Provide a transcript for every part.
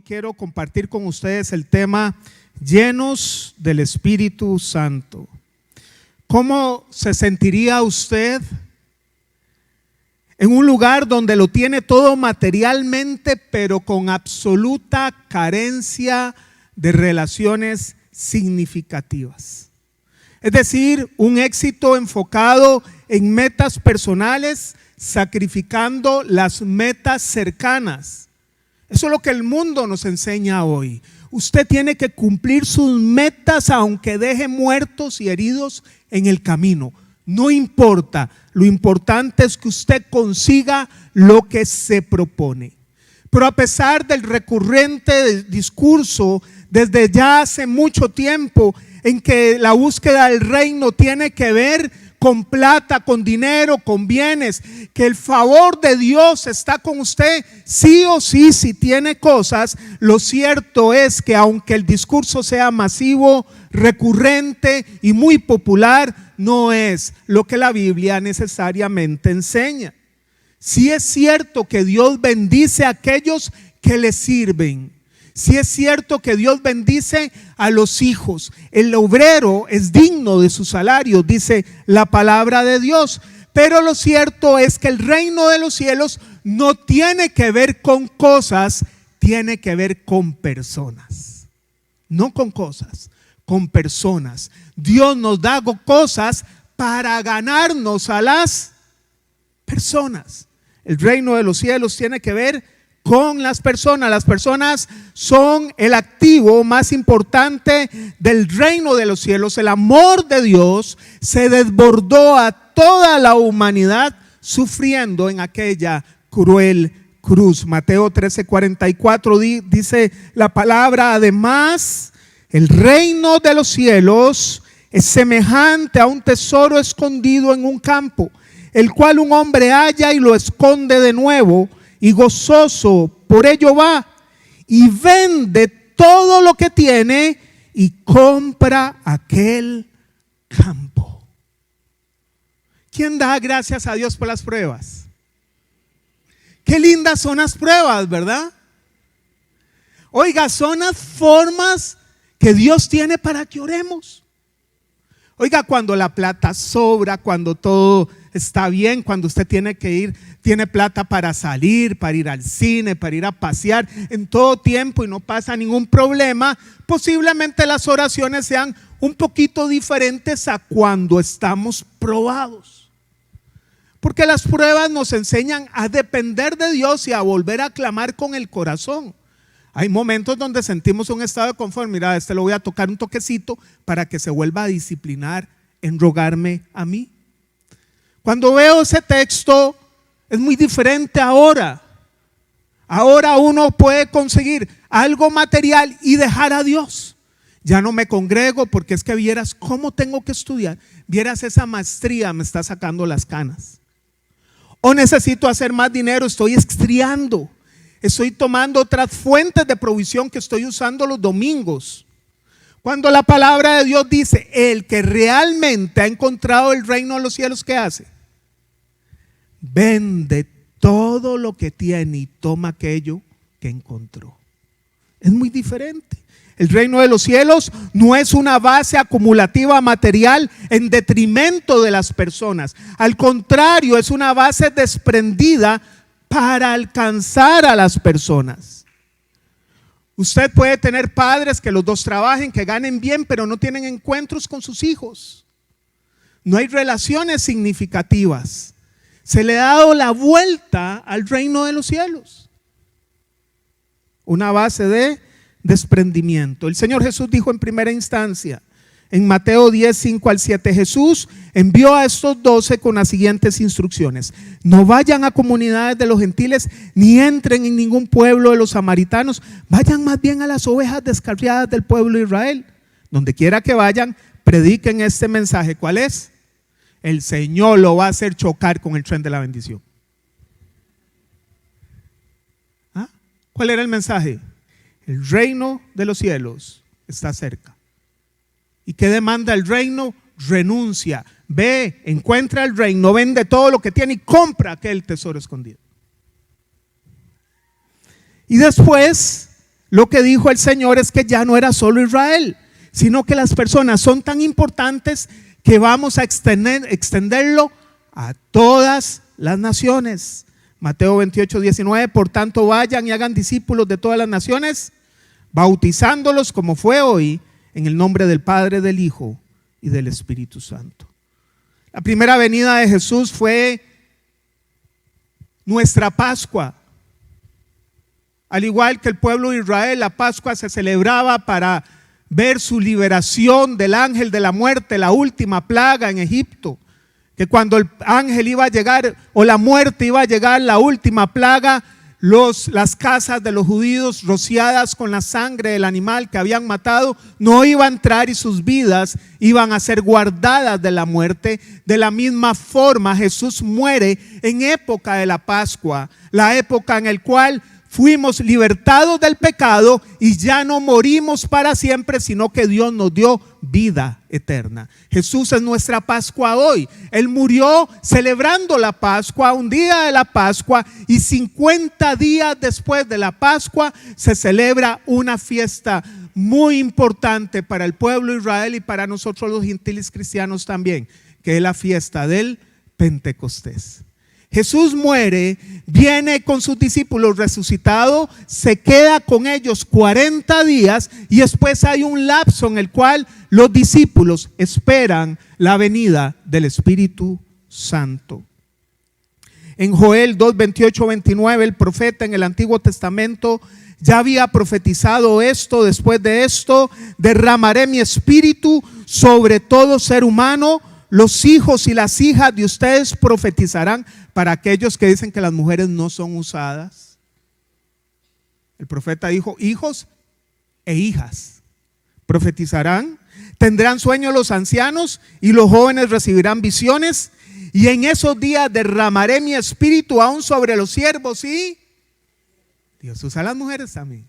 quiero compartir con ustedes el tema llenos del Espíritu Santo. ¿Cómo se sentiría usted en un lugar donde lo tiene todo materialmente, pero con absoluta carencia de relaciones significativas? Es decir, un éxito enfocado en metas personales, sacrificando las metas cercanas. Eso es lo que el mundo nos enseña hoy. Usted tiene que cumplir sus metas aunque deje muertos y heridos en el camino. No importa, lo importante es que usted consiga lo que se propone. Pero a pesar del recurrente discurso desde ya hace mucho tiempo en que la búsqueda del reino tiene que ver con plata, con dinero, con bienes, que el favor de Dios está con usted, sí o sí, si tiene cosas, lo cierto es que aunque el discurso sea masivo, recurrente y muy popular, no es lo que la Biblia necesariamente enseña. Sí es cierto que Dios bendice a aquellos que le sirven. Sí es cierto que Dios bendice a los hijos. El obrero es digno de su salario, dice la palabra de Dios. Pero lo cierto es que el reino de los cielos no tiene que ver con cosas, tiene que ver con personas. No con cosas, con personas. Dios nos da cosas para ganarnos a las personas. El reino de los cielos tiene que ver con las personas. Las personas son el activo más importante del reino de los cielos. El amor de Dios se desbordó a toda la humanidad sufriendo en aquella cruel cruz. Mateo 13:44 dice la palabra: además, el reino de los cielos es semejante a un tesoro escondido en un campo, el cual un hombre halla y lo esconde de nuevo, y gozoso por ello va y vende todo lo que tiene y compra aquel campo. ¿Quién da gracias a Dios por las pruebas? Qué lindas son las pruebas, ¿verdad? Oiga, son las formas que Dios tiene para que oremos. Oiga, cuando la plata sobra, cuando todo está bien, cuando usted tiene plata para salir, para ir al cine, para ir a pasear en todo tiempo y no pasa ningún problema, posiblemente las oraciones sean un poquito diferentes a cuando estamos probados. Porque las pruebas nos enseñan a depender de Dios y a volver a clamar con el corazón. Hay momentos donde sentimos un estado de confort. Mira, lo voy a tocar un toquecito para que se vuelva a disciplinar en rogarme a mí. Cuando veo ese texto es muy diferente ahora. Ahora uno puede conseguir algo material y dejar a Dios. Ya no me congrego porque es que vieras cómo tengo que estudiar. Vieras esa maestría me está sacando las canas. O necesito hacer más dinero, estoy estriando. Estoy tomando otras fuentes de provisión que estoy usando los domingos. Cuando la palabra de Dios dice: el que realmente ha encontrado el reino de los cielos, ¿qué hace? Vende todo lo que tiene y toma aquello que encontró. Es muy diferente. El reino de los cielos no es una base acumulativa material en detrimento de las personas. Al contrario, es una base desprendida para alcanzar a las personas. Usted puede tener padres que los dos trabajen, que ganen bien, pero no tienen encuentros con sus hijos. No hay relaciones significativas. Se le ha dado la vuelta al reino de los cielos. Una base de desprendimiento. El Señor Jesús dijo en primera instancia, en Mateo 10, 5 al 7, Jesús envió a estos 12 con las siguientes instrucciones: no vayan a comunidades de los gentiles, ni entren en ningún pueblo de los samaritanos, vayan más bien a las ovejas descarriadas del pueblo de Israel. Donde quiera que vayan, prediquen este mensaje. ¿Cuál es? El Señor lo va a hacer chocar con el tren de la bendición. ¿Ah? ¿Cuál era el mensaje? El reino de los cielos está cerca. ¿Y qué demanda el reino? Renuncia. Ve, encuentra el reino, vende todo lo que tiene y compra aquel tesoro escondido. Y después lo que dijo el Señor es que ya no era solo Israel, sino que las personas son tan importantes que vamos a extenderlo a todas las naciones. Mateo 28:19, por tanto vayan y hagan discípulos de todas las naciones, bautizándolos como fue hoy, en el nombre del Padre, del Hijo y del Espíritu Santo. La primera venida de Jesús fue nuestra Pascua. Al igual que el pueblo de Israel, la Pascua se celebraba para ver su liberación del ángel de la muerte, la última plaga en Egipto. Que cuando el ángel iba a llegar, o la muerte iba a llegar, la última plaga, las casas de los judíos rociadas con la sangre del animal que habían matado, no iba a entrar y sus vidas iban a ser guardadas de la muerte. De la misma forma, Jesús muere en época de la Pascua, la época en la cual fuimos libertados del pecado y ya no morimos para siempre, sino que Dios nos dio vida eterna. Jesús es nuestra Pascua hoy. Él murió celebrando la Pascua, un día de la Pascua, y 50 días después de la Pascua se celebra una fiesta muy importante para el pueblo de Israel y para nosotros los gentiles cristianos también, que es la fiesta del Pentecostés. Jesús muere, viene con sus discípulos resucitado, se queda con ellos 40 días y después hay un lapso en el cual los discípulos esperan la venida del Espíritu Santo. En Joel 2:28-29, el profeta en el Antiguo Testamento ya había profetizado esto. Después de esto, derramaré mi espíritu sobre todo ser humano. Los hijos y las hijas de ustedes profetizarán. Para aquellos que dicen que las mujeres no son usadas, el profeta dijo: hijos e hijas profetizarán. Tendrán sueños los ancianos y los jóvenes recibirán visiones. Y en esos días derramaré mi espíritu aún sobre los siervos. Y Dios usa a las mujeres también.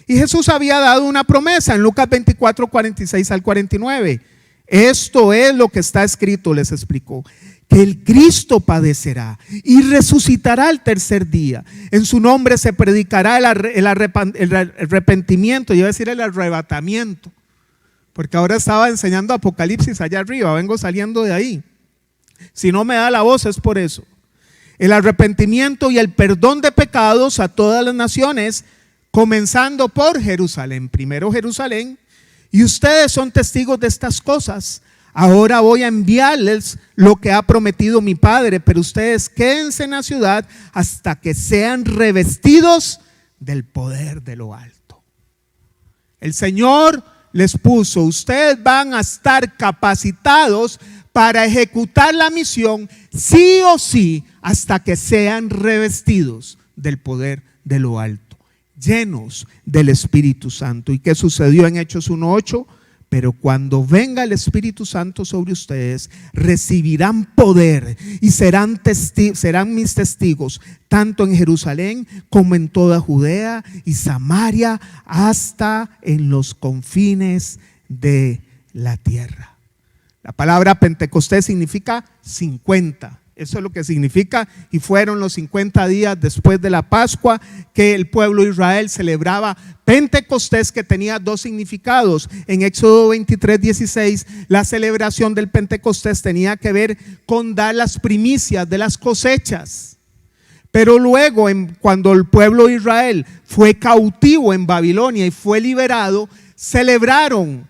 Y Jesús había dado una promesa en Lucas 24:46-49. Esto es lo que está escrito, les explicó, que el Cristo padecerá y resucitará al tercer día. En su nombre se predicará el arrepentimiento, yo iba a decir el arrebatamiento, porque ahora estaba enseñando Apocalipsis allá arriba, vengo saliendo de ahí. Si no me da la voz es por eso. El arrepentimiento y el perdón de pecados a todas las naciones, comenzando por Jerusalén. Primero Jerusalén. Y ustedes son testigos de estas cosas. Ahora voy a enviarles lo que ha prometido mi Padre, pero ustedes quédense en la ciudad hasta que sean revestidos del poder de lo alto. El Señor les puso: ustedes van a estar capacitados para ejecutar la misión sí o sí hasta que sean revestidos del poder de lo alto, llenos del Espíritu Santo. ¿Y qué sucedió en Hechos 1:8? Pero cuando venga el Espíritu Santo sobre ustedes, recibirán poder y serán mis testigos, tanto en Jerusalén como en toda Judea y Samaria, hasta en los confines de la tierra. La palabra Pentecostés significa 50. Eso es lo que significa, y fueron los 50 días después de la Pascua que el pueblo de Israel celebraba Pentecostés, que tenía dos significados. En Éxodo 23:16, la celebración del Pentecostés tenía que ver con dar las primicias de las cosechas. Pero luego, cuando el pueblo de Israel fue cautivo en Babilonia y fue liberado, celebraron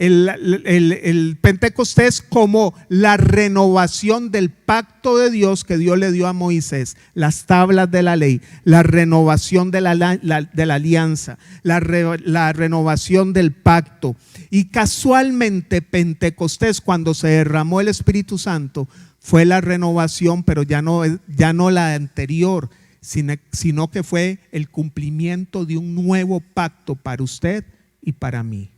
el Pentecostés como la renovación del pacto de Dios que Dios le dio a Moisés, las tablas de la ley, la renovación de la alianza, la renovación del pacto. Y casualmente Pentecostés, cuando se derramó el Espíritu Santo, fue la renovación, pero ya no la anterior, sino que fue el cumplimiento de un nuevo pacto para usted y para mí.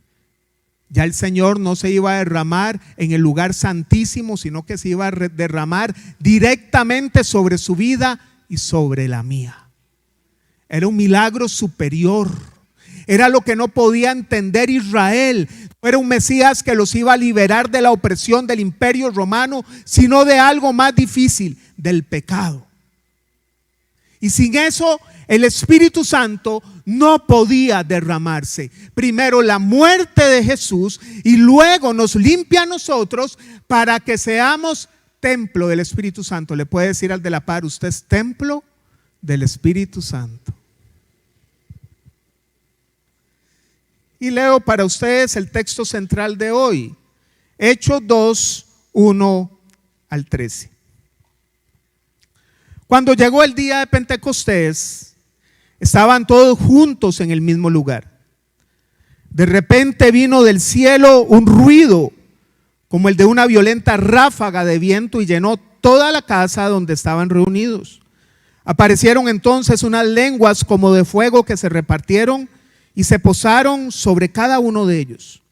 Ya el Señor no se iba a derramar en el lugar santísimo, sino que se iba a derramar directamente sobre su vida y sobre la mía. Era un milagro superior. Era lo que no podía entender Israel. No era un Mesías que los iba a liberar de la opresión del imperio romano, sino de algo más difícil, del pecado. Y sin eso el Espíritu Santo no podía derramarse. Primero la muerte de Jesús y luego nos limpia a nosotros para que seamos templo del Espíritu Santo. Le puede decir al de la par: usted es templo del Espíritu Santo. Y leo para ustedes el texto central de hoy, Hechos 2, 1 al 13. Cuando llegó el día de Pentecostés, estaban todos juntos en el mismo lugar. De repente vino del cielo un ruido como el de una violenta ráfaga de viento y llenó toda la casa donde estaban reunidos. Aparecieron entonces unas lenguas como de fuego que se repartieron y se posaron sobre cada uno de ellos.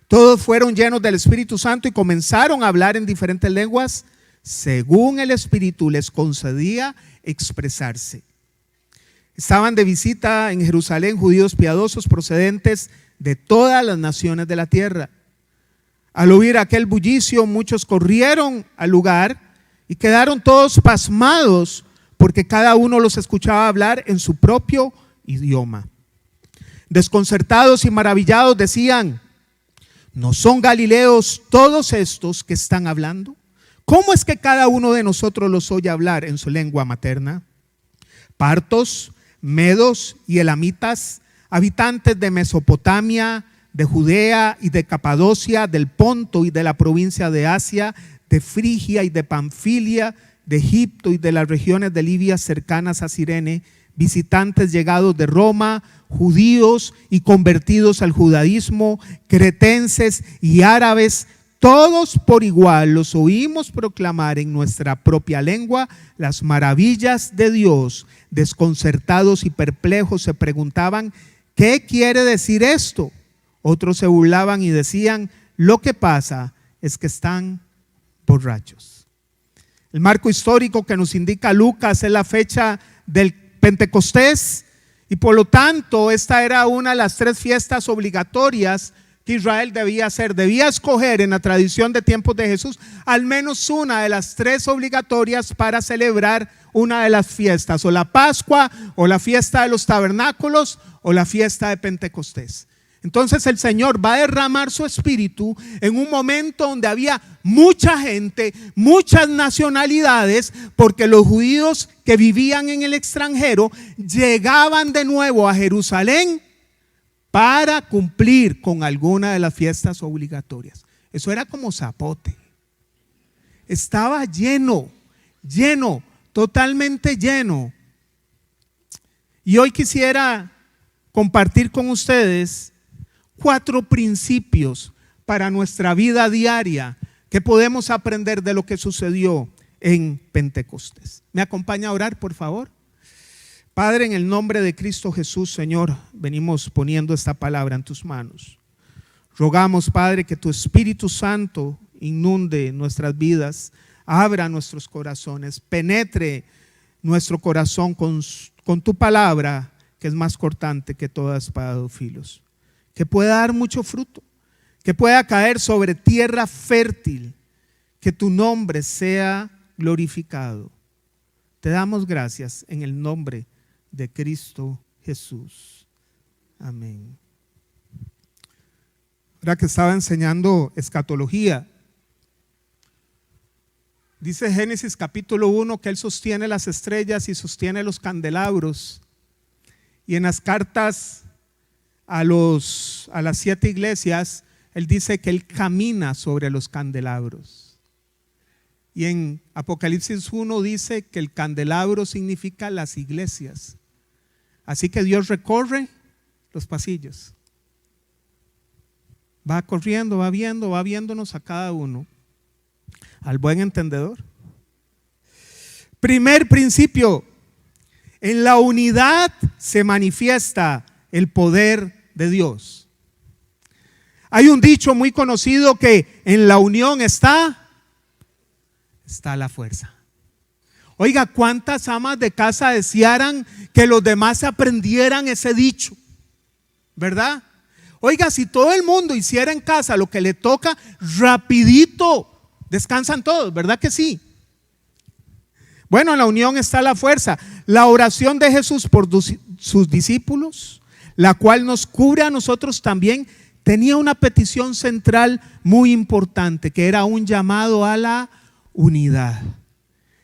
Todos fueron llenos del Espíritu Santo y comenzaron a hablar en diferentes lenguas según el Espíritu les concedía expresarse. Estaban de visita en Jerusalén judíos piadosos procedentes de todas las naciones de la tierra. Al oír aquel bullicio, muchos corrieron al lugar y quedaron todos pasmados porque cada uno los escuchaba hablar en su propio idioma. Desconcertados y maravillados decían: ¿no son galileos todos estos que están hablando? ¿Cómo es que cada uno de nosotros los oye hablar en su lengua materna? Partos, medos y elamitas, habitantes de Mesopotamia, de Judea y de Capadocia, del Ponto y de la provincia de Asia, de Frigia y de Panfilia, de Egipto y de las regiones de Libia cercanas a Cirene, visitantes llegados de Roma, judíos y convertidos al judaísmo, cretenses y árabes, todos por igual los oímos proclamar en nuestra propia lengua las maravillas de Dios. Desconcertados y perplejos se preguntaban: ¿qué quiere decir esto? Otros se burlaban y decían: lo que pasa es que están borrachos. El marco histórico que nos indica Lucas es la fecha del Pentecostés, y por lo tanto esta era una de las 3 fiestas obligatorias que Israel debía hacer. Debía escoger en la tradición de tiempos de Jesús al menos una de las 3 obligatorias para celebrar una de las fiestas, o la Pascua, o la fiesta de los tabernáculos, o la fiesta de Pentecostés. Entonces el Señor va a derramar su Espíritu en un momento donde había mucha gente, muchas nacionalidades, porque los judíos que vivían en el extranjero llegaban de nuevo a Jerusalén para cumplir con alguna de las fiestas obligatorias. Eso era como zapote. Estaba lleno, totalmente lleno. Y hoy quisiera compartir con ustedes 4 principios para nuestra vida diaria que podemos aprender de lo que sucedió en Pentecostés. ¿Me acompaña a orar, por favor? Padre, en el nombre de Cristo Jesús, Señor, venimos poniendo esta palabra en tus manos. Rogamos, Padre, que tu Espíritu Santo inunde nuestras vidas, abra nuestros corazones, penetre nuestro corazón con tu palabra, que es más cortante que toda espada de 2 filos. Que pueda dar mucho fruto, que pueda caer sobre tierra fértil, que tu nombre sea glorificado. Te damos gracias en el nombre de Cristo Jesús. Amén. Ahora que estaba enseñando escatología, dice Génesis capítulo 1 que Él sostiene las estrellas y sostiene los candelabros. Y en las cartas a las 7 iglesias, Él dice que Él camina sobre los candelabros. Y en Apocalipsis 1 dice que el candelabro significa las iglesias. Así que Dios recorre los pasillos. Va corriendo, va viéndonos a cada uno. Al buen entendedor. Primer principio: en la unidad se manifiesta el poder de Dios. Hay un dicho muy conocido que en la unión está la fuerza. Oiga, ¿cuántas amas de casa desearan que los demás aprendieran ese dicho? ¿Verdad? Oiga, si todo el mundo hiciera en casa lo que le toca, rapidito descansan todos, ¿verdad que sí? Bueno, en la unión está la fuerza. La oración de Jesús por sus discípulos, la cual nos cubre a nosotros también, tenía una petición central muy importante, que era un llamado a la unidad.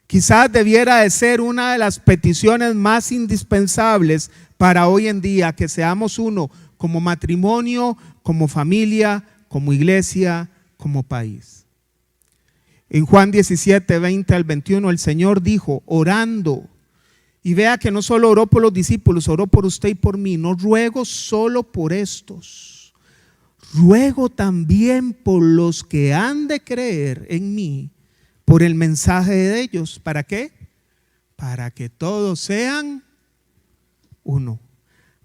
Quizás debiera de ser una de las peticiones más indispensables para hoy en día, que seamos uno como matrimonio, como familia, como iglesia, como país. En Juan 17, 20 al 21, el Señor dijo, orando, y vea que no solo oró por los discípulos, oró por usted y por mí. No ruego solo por estos, ruego también por los que han de creer en mí, por el mensaje de ellos. ¿Para qué? Para que todos sean uno.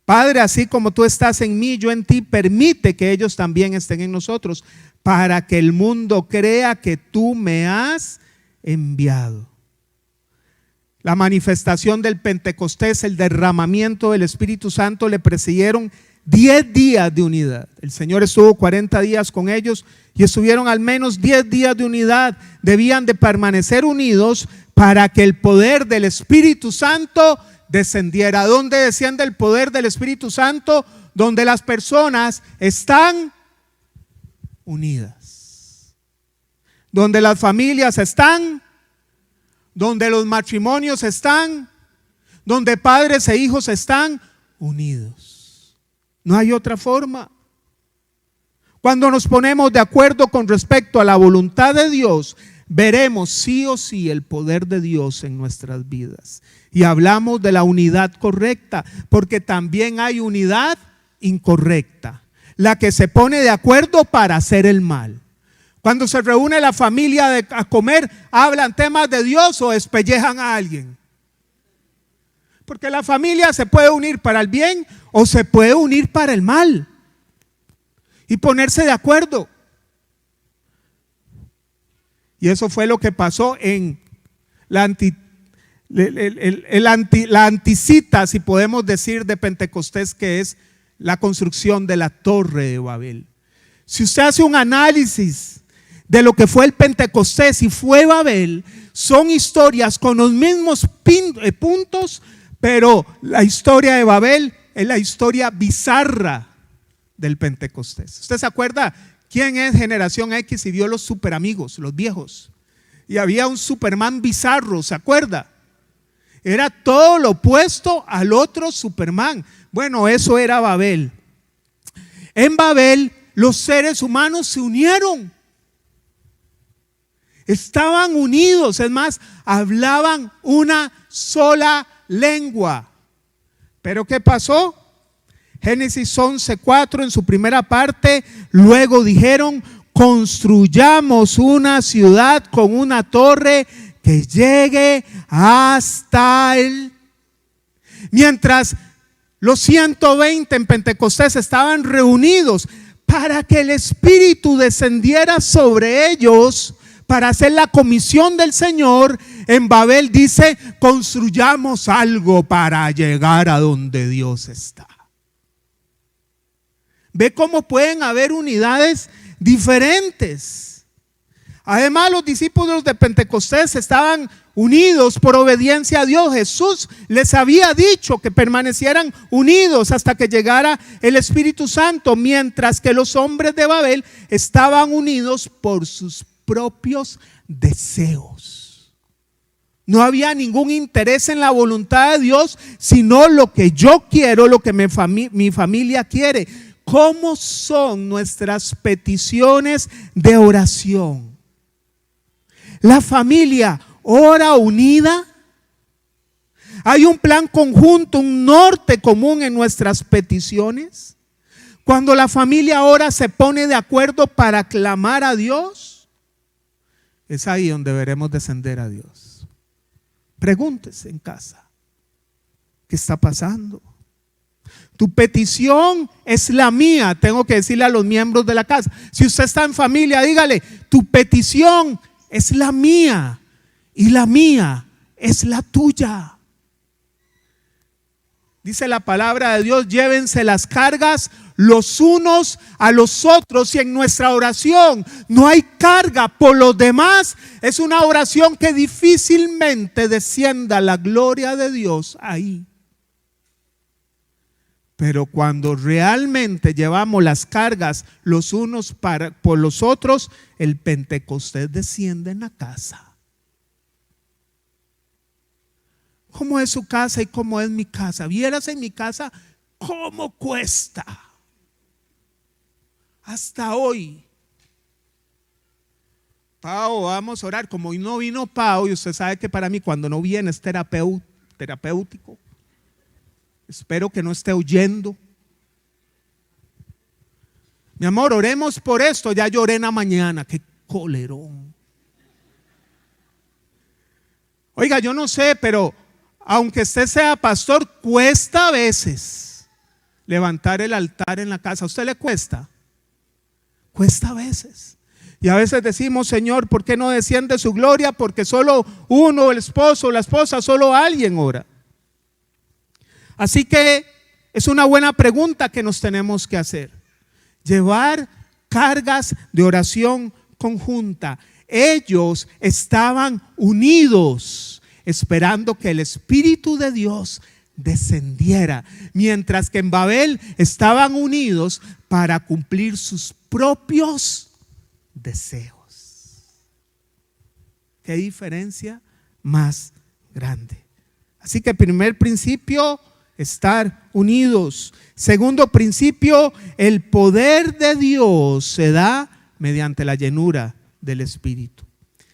Padre, así como tú estás en mí, yo en ti, permite que ellos también estén en nosotros, para que el mundo crea que tú me has enviado. La manifestación del Pentecostés, el derramamiento del Espíritu Santo, le precedieron 10 días de unidad. El Señor estuvo 40 días con ellos y estuvieron al menos 10 días de unidad. Debían de permanecer unidos para que el poder del Espíritu Santo descendiera. ¿Dónde desciende el poder del Espíritu Santo? Donde las personas están unidas, donde las familias están, donde los matrimonios están, donde padres e hijos están unidos. No hay otra forma. Cuando nos ponemos de acuerdo con respecto a la voluntad de Dios, veremos sí o sí el poder de Dios en nuestras vidas. Y hablamos de la unidad correcta, porque también hay unidad incorrecta, la que se pone de acuerdo para hacer el mal. Cuando se reúne la familia a comer, ¿hablan temas de Dios o despellejan a alguien? Porque la familia se puede unir para el bien o se puede unir para el mal y ponerse de acuerdo. Y eso fue lo que pasó en la anticita, si podemos decir, de Pentecostés, que es la construcción de la Torre de Babel. Si usted hace un análisis de lo que fue el Pentecostés y fue Babel, son historias con los mismos puntos, pero la historia de Babel es la historia bizarra del Pentecostés. ¿Usted se acuerda quién es Generación X y vio los super amigos, los viejos? Y había un Superman bizarro, ¿se acuerda? Era todo lo opuesto al otro Superman. Bueno, eso era Babel. En Babel los seres humanos se unieron. Estaban unidos, es más, hablaban una sola lengua. ¿Pero qué pasó? Génesis 11:4 en su primera parte, luego dijeron, construyamos una ciudad con una torre que llegue hasta él. Mientras los 120 en Pentecostés estaban reunidos para que el Espíritu descendiera sobre ellos para hacer la comisión del Señor, en Babel dice, construyamos algo para llegar a donde Dios está. Ve cómo pueden haber unidades diferentes. Además, los discípulos de Pentecostés estaban unidos por obediencia a Dios. Jesús les había dicho que permanecieran unidos hasta que llegara el Espíritu Santo, mientras que los hombres de Babel estaban unidos por sus propios deseos. No había ningún interés en la voluntad de Dios, sino lo que yo quiero, lo que mi familia quiere. ¿Cómo son nuestras peticiones de oración? La familia ora unida. Hay un plan conjunto, un norte común en nuestras peticiones. Cuando la familia ora, se pone de acuerdo para clamar a Dios. Es ahí donde veremos descender a Dios. Pregúntese en casa, ¿qué está pasando? Tu petición es la mía, tengo que decirle a los miembros de la casa. Si usted está en familia, dígale, tu petición es la mía y la mía es la tuya. Dice la palabra de Dios, llévense las cargas los unos a los otros. Y en nuestra oración no hay carga por los demás. Es una oración que difícilmente descienda la gloria de Dios ahí. Pero cuando realmente llevamos las cargas los unos por los otros, el Pentecostés desciende en la casa. ¿Cómo es su casa y cómo es mi casa? Vieras en mi casa cómo cuesta. Hasta hoy. Pau, vamos a orar. Como hoy no vino Pau, y usted sabe que para mí cuando no viene es terapéutico. Espero que no esté oyendo. Mi amor, oremos por esto. Ya lloré en la mañana. Qué colerón. Oiga, yo no sé, pero aunque usted sea pastor, cuesta a veces levantar el altar en la casa. ¿A usted le cuesta? Cuesta a veces. Y a veces decimos, Señor, ¿por qué no desciende su gloria? Porque solo uno, el esposo o la esposa, solo alguien ora. Así que es una buena pregunta que nos tenemos que hacer. Llevar cargas de oración conjunta. Ellos estaban unidos, esperando que el Espíritu de Dios descendiera, mientras que en Babel estaban unidos para cumplir sus propios deseos. ¿Qué diferencia más grande? Así que primer principio, estar unidos. Segundo principio, el poder de Dios se da mediante la llenura del Espíritu.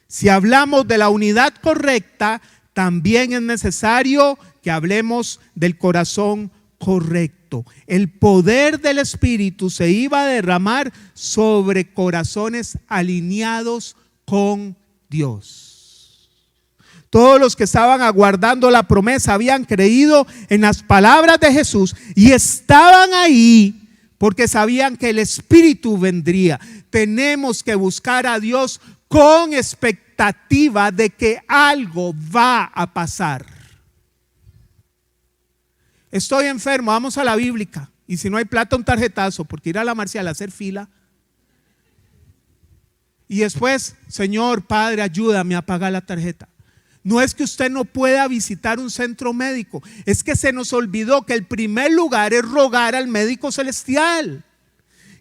Si hablamos de la unidad correcta, también es necesario que hablemos del corazón correcto. El poder del Espíritu se iba a derramar sobre corazones alineados con Dios. Todos los que estaban aguardando la promesa habían creído en las palabras de Jesús y estaban ahí porque sabían que el Espíritu vendría. Tenemos que buscar a Dios con expectativa de que algo va a pasar. Estoy enfermo, vamos a la bíblica. Y si no hay plata, un tarjetazo, porque ir a la Marcial a hacer fila. Y después, Señor, Padre, ayúdame a pagar la tarjeta. No es que usted no pueda visitar un centro médico, es que se nos olvidó que el primer lugar es rogar al médico celestial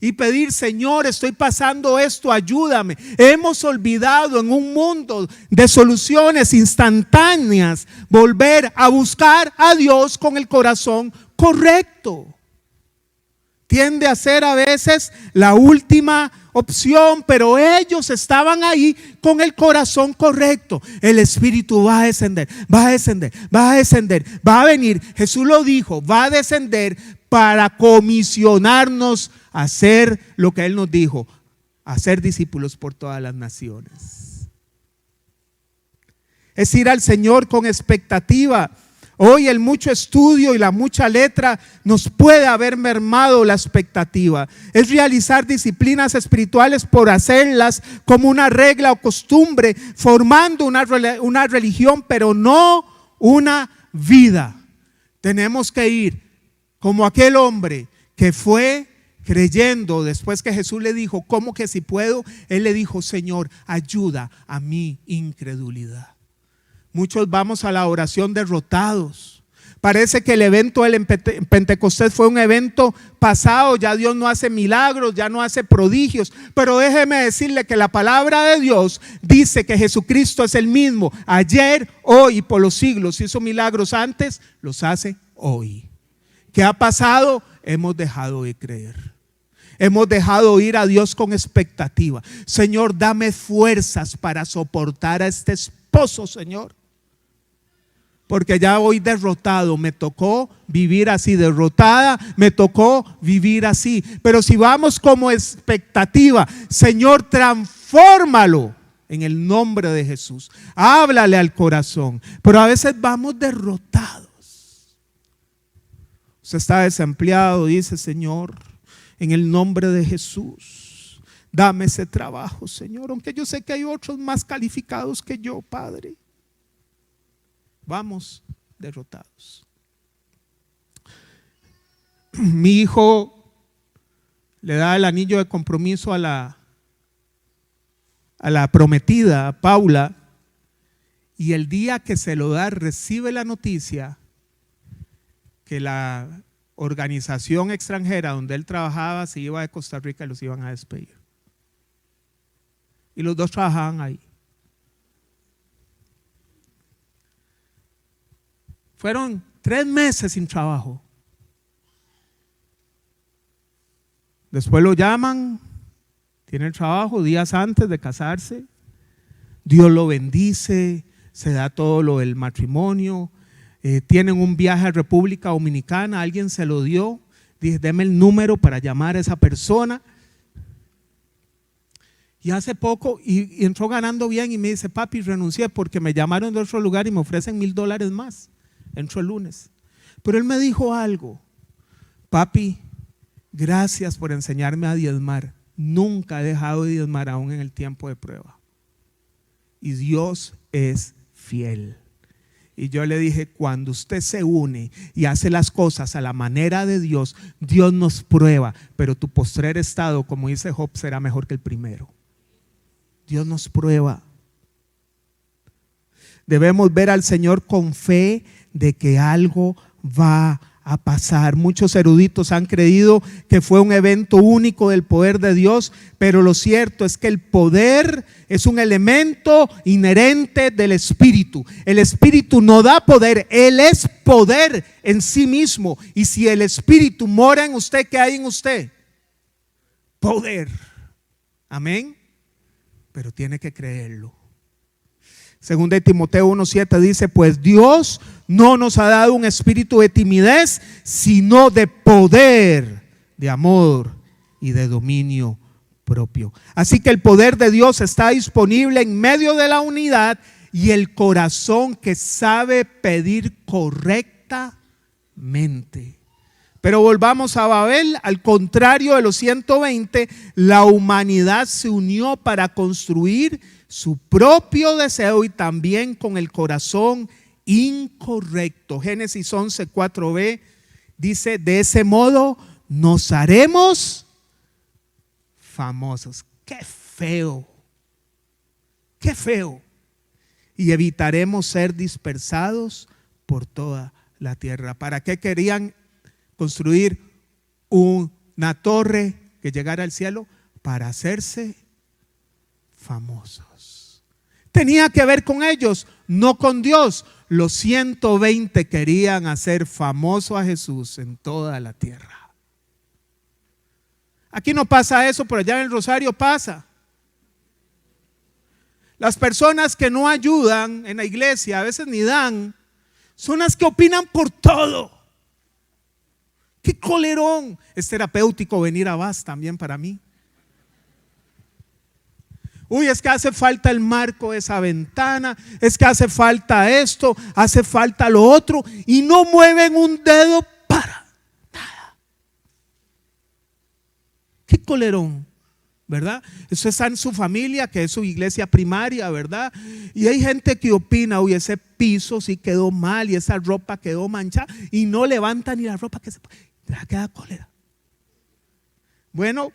y pedir, Señor, estoy pasando esto, ayúdame. Hemos olvidado en un mundo de soluciones instantáneas volver a buscar a Dios con el corazón correcto. Tiende a ser a veces la última opción, pero ellos estaban ahí con el corazón correcto. El Espíritu va a descender, va a descender, va a descender, va a venir. Jesús lo dijo, va a descender para comisionarnos a hacer lo que Él nos dijo, a ser discípulos por todas las naciones. Es ir al Señor con expectativa. Hoy el mucho estudio y la mucha letra nos puede haber mermado la expectativa. Es realizar disciplinas espirituales por hacerlas como una regla o costumbre, formando una religión, pero no una vida. Tenemos que ir como aquel hombre que fue creyendo después que Jesús le dijo, ¿cómo que si puedo? Él le dijo, Señor, ayuda a mi incredulidad. Muchos vamos a la oración derrotados. Parece que el evento del Pentecostés fue un evento pasado. Ya Dios no hace milagros, ya no hace prodigios. Pero déjeme decirle que la palabra de Dios dice que Jesucristo es el mismo ayer, hoy y por los siglos. Hizo milagros antes, los hace hoy. ¿Qué ha pasado? Hemos dejado de creer. Hemos dejado ir a Dios con expectativa. Señor, dame fuerzas para soportar a este esposo, Señor. Porque ya voy derrotado, me tocó vivir así, derrotada, me tocó vivir así. Pero si vamos como expectativa, Señor, transfórmalo en el nombre de Jesús. Háblale al corazón. Pero a veces vamos derrotados. Usted está desempleado, dice, Señor, en el nombre de Jesús, dame ese trabajo, Señor, aunque yo sé que hay otros más calificados que yo, Padre. Vamos derrotados. mi hijo le da el anillo de compromiso a la prometida, a Paula, y el día que se lo da recibe la noticia que la organización extranjera donde él trabajaba se iba de Costa Rica y los iban a despedir. Y los dos trabajaban ahí. Fueron 3 meses sin trabajo. Después lo llaman, tiene el trabajo días antes de casarse. Dios lo bendice, se da todo lo del matrimonio. Tienen un viaje a República Dominicana, alguien se lo dio. Dije, deme el número para llamar a esa persona. Y hace poco, y entró ganando bien y me dice, papi, renuncié porque me llamaron de otro lugar y me ofrecen $1,000 más. Entró el lunes. Pero él me dijo algo, papi, gracias por enseñarme a diezmar. Nunca he dejado de diezmar aún en el tiempo de prueba. Y Dios es fiel. Y yo le dije, cuando usted se une y hace las cosas a la manera de Dios, Dios nos prueba, pero tu postrer estado, como dice Job, será mejor que el primero. Dios nos prueba. Debemos ver al Señor con fe de que algo va a pasar. Muchos eruditos han creído que fue un evento único del poder de Dios, pero lo cierto es que el poder es un elemento inherente del Espíritu. El Espíritu no da poder, Él es poder en sí mismo. Y si el Espíritu mora en usted, ¿qué hay en usted? Poder. Amén. Pero tiene que creerlo. Segunda de Timoteo 1:7 dice, pues Dios no nos ha dado un espíritu de timidez, sino de poder, de amor y de dominio propio. Así que el poder de Dios está disponible en medio de la unidad y el corazón que sabe pedir correctamente. Pero volvamos a Babel, al contrario de los 120, la humanidad se unió para construir su propio deseo y también con el corazón incorrecto. Génesis 11:4b dice, de ese modo nos haremos famosos. Qué feo, qué feo. Y evitaremos ser dispersados por toda la tierra. ¿Para qué querían construir una torre que llegara al cielo? Para hacerse famosos. Tenía que ver con ellos, no con Dios. Los 120 querían hacer famoso a Jesús en toda la tierra. Aquí no pasa eso, pero allá en el Rosario pasa. Las personas que no ayudan en la iglesia, a veces ni dan, son las que opinan por todo. ¡Qué colerón! Es terapéutico venir a VAS también para mí. Uy, es que hace falta el marco de esa ventana, es que hace falta esto, hace falta lo otro, y no mueven un dedo para nada. ¡Qué colerón! ¿Verdad? Eso está en su familia, que es su iglesia primaria, ¿verdad? Y hay gente que opina, uy, ese piso sí quedó mal y esa ropa quedó manchada, y no levanta ni la ropa que se queda cólera. Bueno,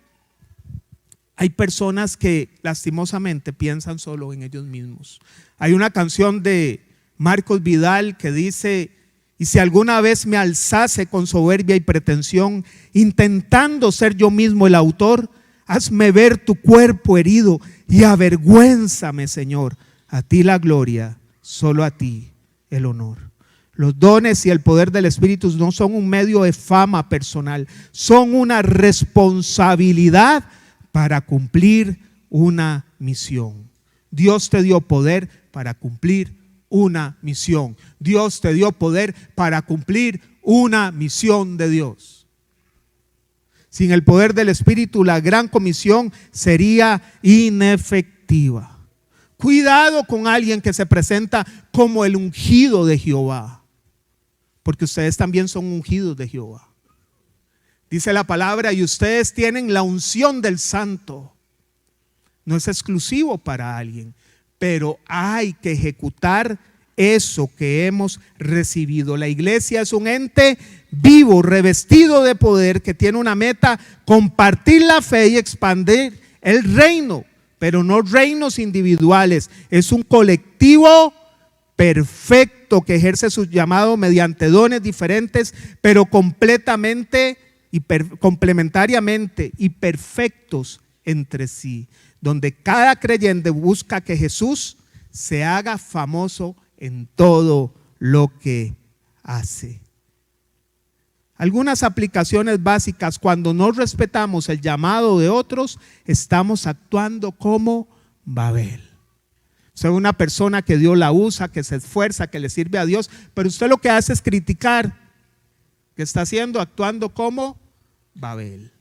hay personas que lastimosamente piensan solo en ellos mismos. Hay una canción de Marcos Vidal que dice, y si alguna vez me alzase con soberbia y pretensión, intentando ser yo mismo el autor, hazme ver tu cuerpo herido y avergüénzame, Señor. A ti la gloria, solo a ti el honor. Los dones y el poder del Espíritu no son un medio de fama personal, son una responsabilidad para cumplir una misión. Dios te dio poder para cumplir una misión. Dios te dio poder para cumplir una misión de Dios. Sin el poder del Espíritu, la gran comisión sería inefectiva. Cuidado con alguien que se presenta como el ungido de Jehová, porque ustedes también son ungidos de Jehová. Dice la palabra, y ustedes tienen la unción del Santo. No es exclusivo para alguien, pero hay que ejecutar eso que hemos recibido. La iglesia es un ente vivo, revestido de poder, que tiene una meta: compartir la fe y expandir el reino, pero no reinos individuales. Es un colectivo perfecto que ejerce su llamado mediante dones diferentes, pero completamente y complementariamente y perfectos entre sí, donde cada creyente busca que Jesús se haga famoso en todo lo que hace. Algunas aplicaciones básicas: cuando no respetamos el llamado de otros, estamos actuando como Babel. Soy una persona que Dios la usa, que se esfuerza, que le sirve a Dios, pero usted lo que hace es criticar. ¿Qué está haciendo? Actuando como Babel.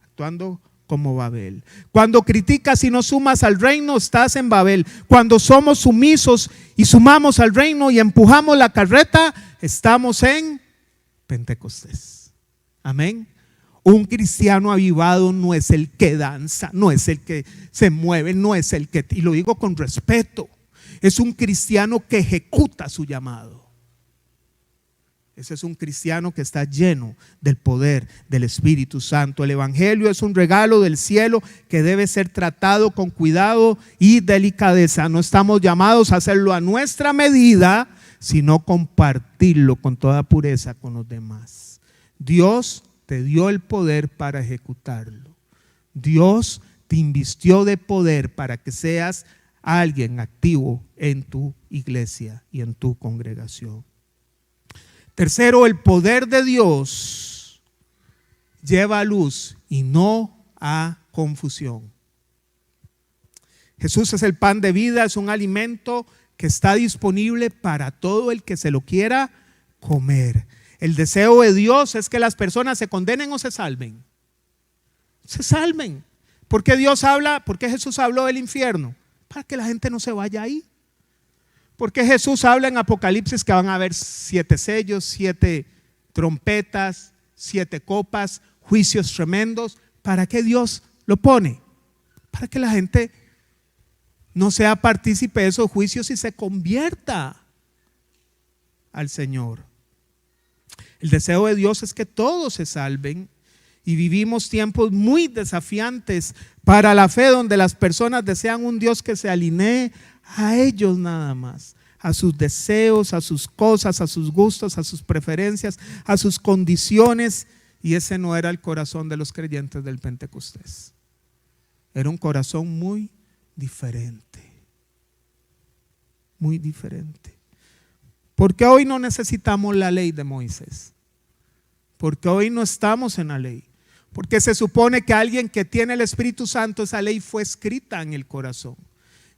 Actuando como Babel. Cuando criticas y no sumas al reino, estás en Babel. Cuando somos sumisos y sumamos al reino y empujamos la carreta, estamos en Pentecostés. Amén. Un cristiano avivado no es el que danza, no es el que se mueve, no es el que, y lo digo con respeto, es un cristiano que ejecuta su llamado. Ese es un cristiano que está lleno del poder del Espíritu Santo. El Evangelio es un regalo del cielo que debe ser tratado con cuidado y delicadeza. No estamos llamados a hacerlo a nuestra medida, sino compartirlo con toda pureza con los demás. Dios te dio el poder para ejecutarlo. Dios te invistió de poder para que seas alguien activo en tu iglesia y en tu congregación. Tercero, el poder de Dios lleva a luz y no a confusión. Jesús es el pan de vida, es un alimento que está disponible para todo el que se lo quiera comer. El deseo de Dios es que las personas se condenen o se salven. Se salven. ¿Por qué Dios habla? ¿Por qué Jesús habló del infierno? Para que la gente no se vaya ahí. ¿Por qué Jesús habla en Apocalipsis que van a haber 7 sellos, 7 trompetas, 7 copas, juicios tremendos? ¿Para qué Dios lo pone? Para que la gente no sea partícipe de esos juicios y se convierta al Señor. El deseo de Dios es que todos se salven, y vivimos tiempos muy desafiantes para la fe, donde las personas desean un Dios que se alinee a ellos nada más, a sus deseos, a sus cosas, a sus gustos, a sus preferencias, a sus condiciones, y ese no era el corazón de los creyentes del Pentecostés. Era un corazón muy diferente, muy diferente. ¿Por qué hoy no necesitamos la ley de Moisés? Porque hoy no estamos en la ley. Porque se supone que alguien que tiene el Espíritu Santo, esa ley fue escrita en el corazón.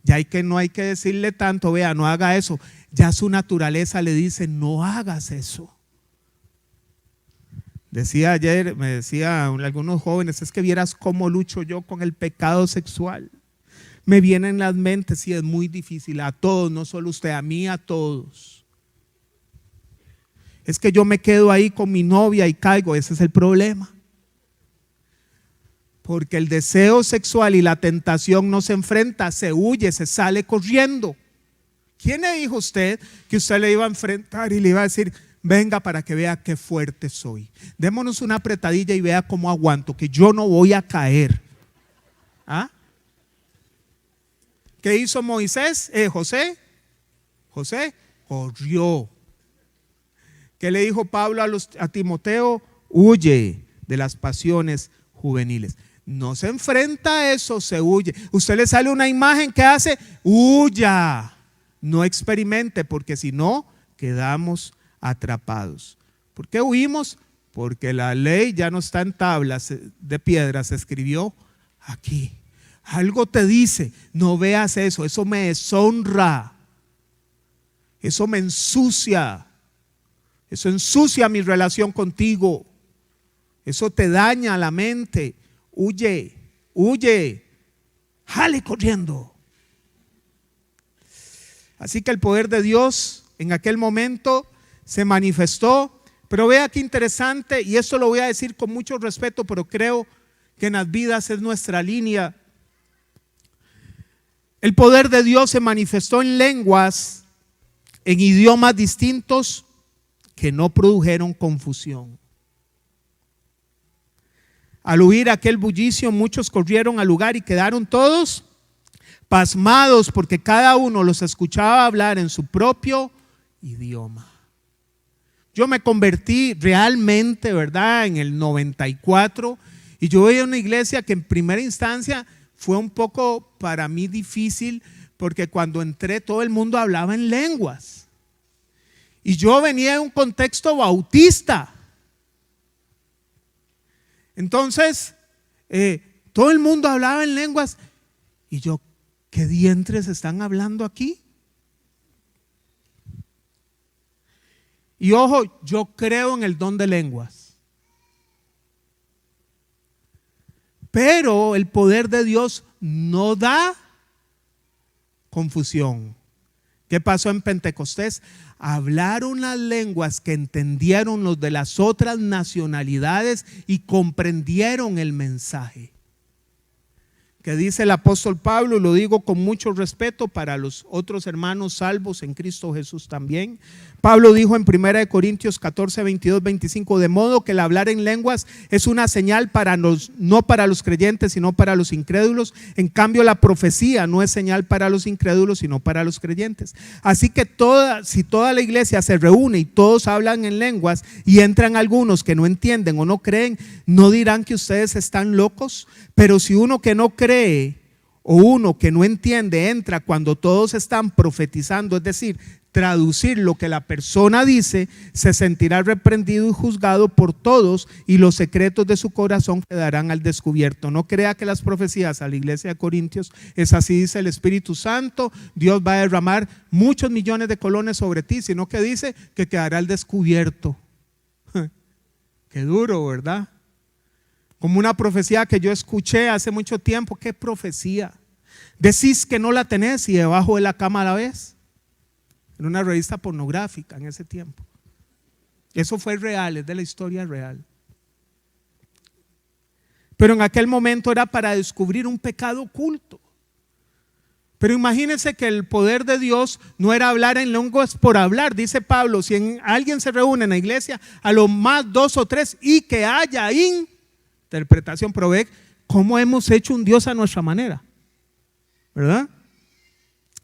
Ya no hay que decirle tanto, vea, no haga eso. Ya su naturaleza le dice, no hagas eso. Decía ayer, me decían algunos jóvenes, es que vieras cómo lucho yo con el pecado sexual. Me vienen las mentes y es muy difícil a todos, no solo usted, a mí, a todos. Es que yo me quedo ahí con mi novia y caigo, ese es el problema. Porque el deseo sexual y la tentación no se enfrenta, se huye, se sale corriendo. ¿Quién le dijo a usted que usted le iba a enfrentar y le iba a decir, venga para que vea qué fuerte soy? Démonos una apretadilla y vea cómo aguanto, que yo no voy a caer. ¿Ah? ¿Qué hizo Moisés? José corrió. ¿Qué le dijo Pablo a Timoteo? Huye de las pasiones juveniles. No se enfrenta a eso, se huye. Usted le sale una imagen, ¿qué hace? Huya. No experimente, porque si no, quedamos atrapados. ¿Por qué huimos? Porque la ley ya no está en tablas de piedra, se escribió aquí. Algo te dice, no veas eso, eso me deshonra, eso me ensucia. Eso ensucia mi relación contigo. Eso te daña la mente. Huye, huye, jale corriendo. Así que el poder de Dios en aquel momento se manifestó. Pero vea qué interesante, y esto lo voy a decir con mucho respeto, pero creo que en las vidas es nuestra línea. El poder de Dios se manifestó en lenguas en idiomas distintos que no produjeron confusión. Al oír aquel bullicio, muchos corrieron al lugar y quedaron todos pasmados, porque cada uno los escuchaba hablar en su propio idioma. Yo me convertí realmente, ¿verdad?, en el 94, y yo veía una iglesia que en primera instancia fue un poco para mí difícil, porque cuando entré todo el mundo hablaba en lenguas. Y yo venía de un contexto bautista. Entonces, todo el mundo hablaba en lenguas. Y yo, ¿qué diantres están hablando aquí? Y ojo, yo creo en el don de lenguas. Pero el poder de Dios no da confusión. ¿Qué pasó en Pentecostés? Hablaron las lenguas que entendieron los de las otras nacionalidades y comprendieron el mensaje. Que dice el apóstol Pablo, y lo digo con mucho respeto para los otros hermanos salvos en Cristo Jesús también. Pablo dijo en 1 Corintios 14, 22, 25, de modo que el hablar en lenguas es una señal no para los creyentes, sino para los incrédulos. En cambio, la profecía no es señal para los incrédulos, sino para los creyentes. Así que si toda la iglesia se reúne y todos hablan en lenguas y entran algunos que no entienden o no creen, ¿no dirán que ustedes están locos? Pero si uno que no cree o uno que no entiende entra cuando todos están profetizando, es decir, traducir lo que la persona dice, se sentirá reprendido y juzgado por todos, y los secretos de su corazón quedarán al descubierto. No crea que las profecías a la iglesia de Corintios es así, dice el Espíritu Santo, Dios va a derramar muchos millones de colones sobre ti, sino que dice que quedará al descubierto. Qué duro, ¿verdad? Como una profecía que yo escuché hace mucho tiempo. ¿Qué profecía? Decís que no la tenés y debajo de la cama la ves. En una revista pornográfica en ese tiempo. Eso fue real, es de la historia real. Pero en aquel momento era para descubrir un pecado oculto. Pero imagínense que el poder de Dios no era hablar en lenguas por hablar. Dice Pablo, si alguien se reúne en la iglesia, a lo más 2 o 3 y que haya interpretación. Pero ve cómo hemos hecho un Dios a nuestra manera, ¿verdad?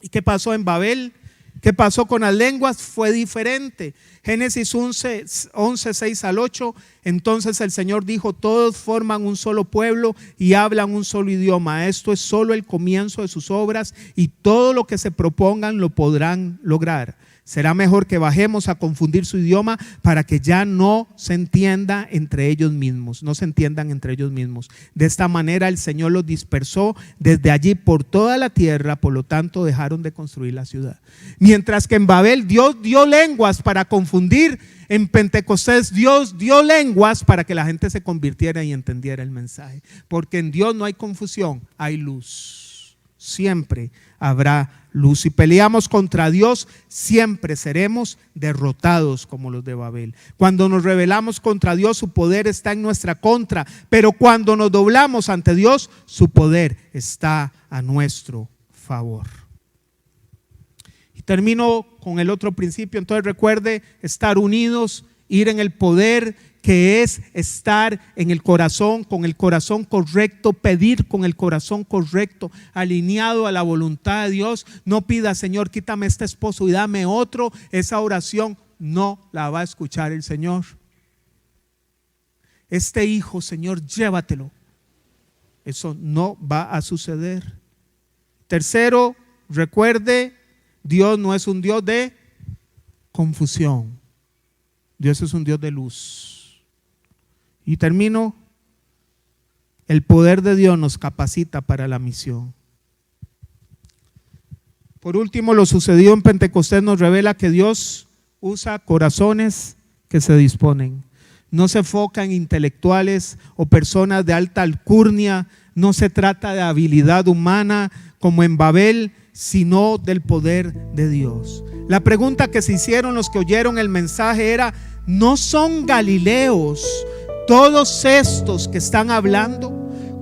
¿Y qué pasó en Babel? ¿Qué pasó con las lenguas? Fue diferente. Génesis 11, 6 al 8. Entonces el Señor dijo: todos forman un solo pueblo y hablan un solo idioma. Esto es solo el comienzo de sus obras, y todo lo que se propongan lo podrán lograr. Será mejor que bajemos a confundir su idioma para que ya no se entienda entre ellos mismos, no se entiendan entre ellos mismos. De esta manera el Señor los dispersó desde allí por toda la tierra, por lo tanto dejaron de construir la ciudad. Mientras que en Babel Dios dio lenguas para confundir, en Pentecostés Dios dio lenguas para que la gente se convirtiera y entendiera el mensaje. Porque en Dios no hay confusión, hay luz. Siempre habrá luz. Si peleamos contra Dios, siempre seremos derrotados como los de Babel. Cuando nos rebelamos contra Dios, su poder está en nuestra contra. Pero cuando nos doblamos ante Dios, su poder está a nuestro favor. Y termino con el otro principio. Entonces recuerde, estar unidos, ir en el poder, que es estar en el corazón, con el corazón correcto, pedir con el corazón correcto, alineado a la voluntad de Dios. No pida: Señor, quítame este esposo y dame otro. Esa oración no la va a escuchar el Señor. Este hijo, Señor, llévatelo. Eso no va a suceder. Tercero, recuerde, Dios no es un Dios de confusión. Dios es un Dios de luz. Y termino, el poder de Dios nos capacita para la misión. Por último, lo sucedido en Pentecostés nos revela que Dios usa corazones que se disponen. No se enfoca en intelectuales o personas de alta alcurnia. No se trata de habilidad humana como en Babel, sino del poder de Dios. La pregunta que se hicieron los que oyeron el mensaje era: ¿no son galileos todos estos que están hablando?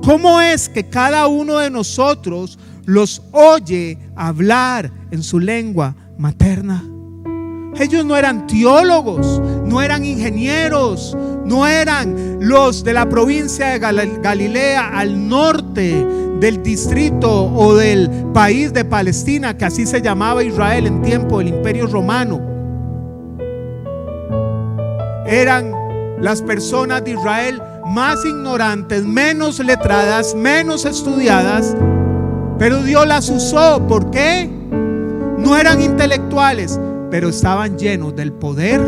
¿Cómo es que cada uno de nosotros los oye hablar en su lengua materna? Ellos no eran teólogos, no eran ingenieros, no eran los de la provincia de Galilea al norte del distrito o del país de Palestina, que así se llamaba Israel en tiempo del Imperio Romano. Eran las personas de Israel más ignorantes, menos letradas, menos estudiadas, pero Dios las usó. ¿Por qué? No eran intelectuales, pero estaban llenos del poder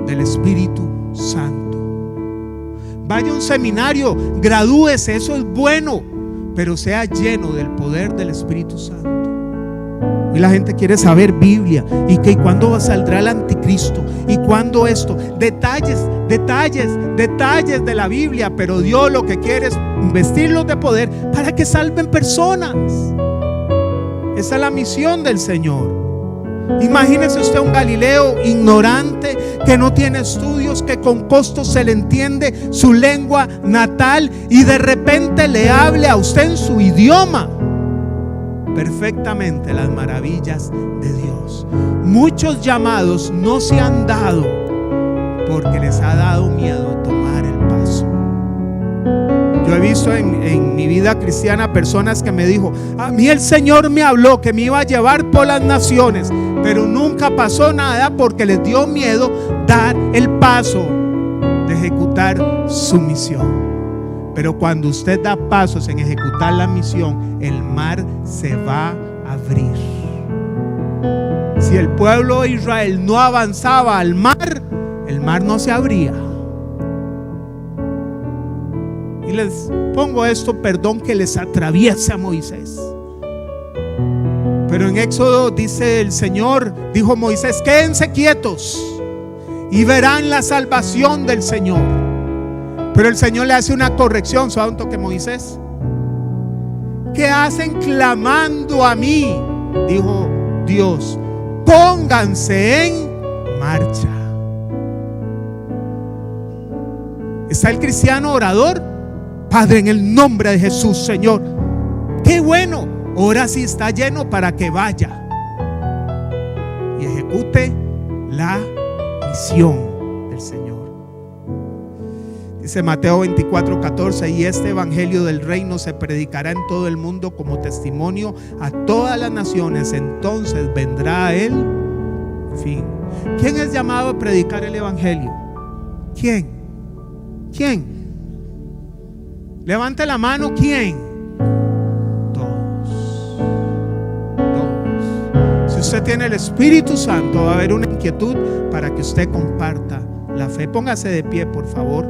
del Espíritu Santo. Vaya a un seminario, gradúese, eso es bueno, pero sea lleno del poder del Espíritu Santo. Y la gente quiere saber Biblia, y que cuándo saldrá el anticristo, y cuándo esto, detalles de la Biblia. Pero Dios lo que quiere es vestirlos de poder para que salven personas. Esa es la misión del Señor. Imagínese usted un Galileo ignorante, que no tiene estudios, que con costo se le entiende su lengua natal, y de repente le hable a usted en su idioma perfectamente las maravillas de Dios. Muchos llamados no se han dado porque les ha dado miedo tomar el paso. Yo he visto en mi vida cristiana personas que me dijo: a mí el Señor me habló que me iba a llevar por las naciones, pero nunca pasó nada porque les dio miedo dar el paso de ejecutar su misión. Pero cuando usted da pasos en ejecutar la misión, el mar se va a abrir. Si el pueblo de Israel no avanzaba al mar, el mar no se abría. Y les pongo esto, perdón que les atraviese a Moisés. Pero en Éxodo dice el Señor, dijo Moisés: quédense quietos y verán la salvación del Señor. Pero el Señor le hace una corrección, suave un toque, Moisés. ¿Qué hacen clamando a mí? Dijo Dios: pónganse en marcha. ¿Está el cristiano orador? Padre, en el nombre de Jesús, Señor, qué bueno, ahora sí está lleno para que vaya y ejecute la misión del Señor. Dice Mateo 24:14: y este evangelio del reino se predicará en todo el mundo como testimonio a todas las naciones, entonces vendrá el fin. ¿Quién es llamado a predicar el evangelio? ¿Quién? ¿Quién? Levante la mano. ¿Quién? Todos. Si usted tiene el Espíritu Santo, va a haber una inquietud para que usted comparta la fe. Póngase de pie, por favor.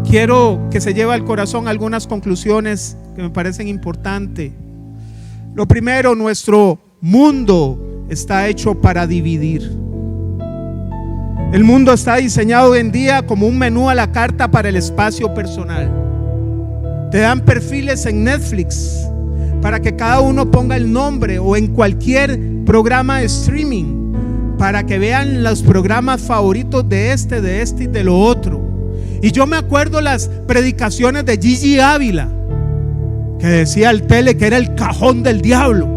Quiero que se lleve al corazón algunas conclusiones que me parecen importantes. Lo primero, nuestro mundo está hecho para dividir. El mundo está diseñado hoy en día como un menú a la carta para el espacio personal. Te dan perfiles en Netflix para que cada uno ponga el nombre, o en cualquier programa de streaming para que vean los programas favoritos de este y de lo otro. Y yo me acuerdo las predicaciones de Gigi Ávila, que decía al tele que era el cajón del diablo.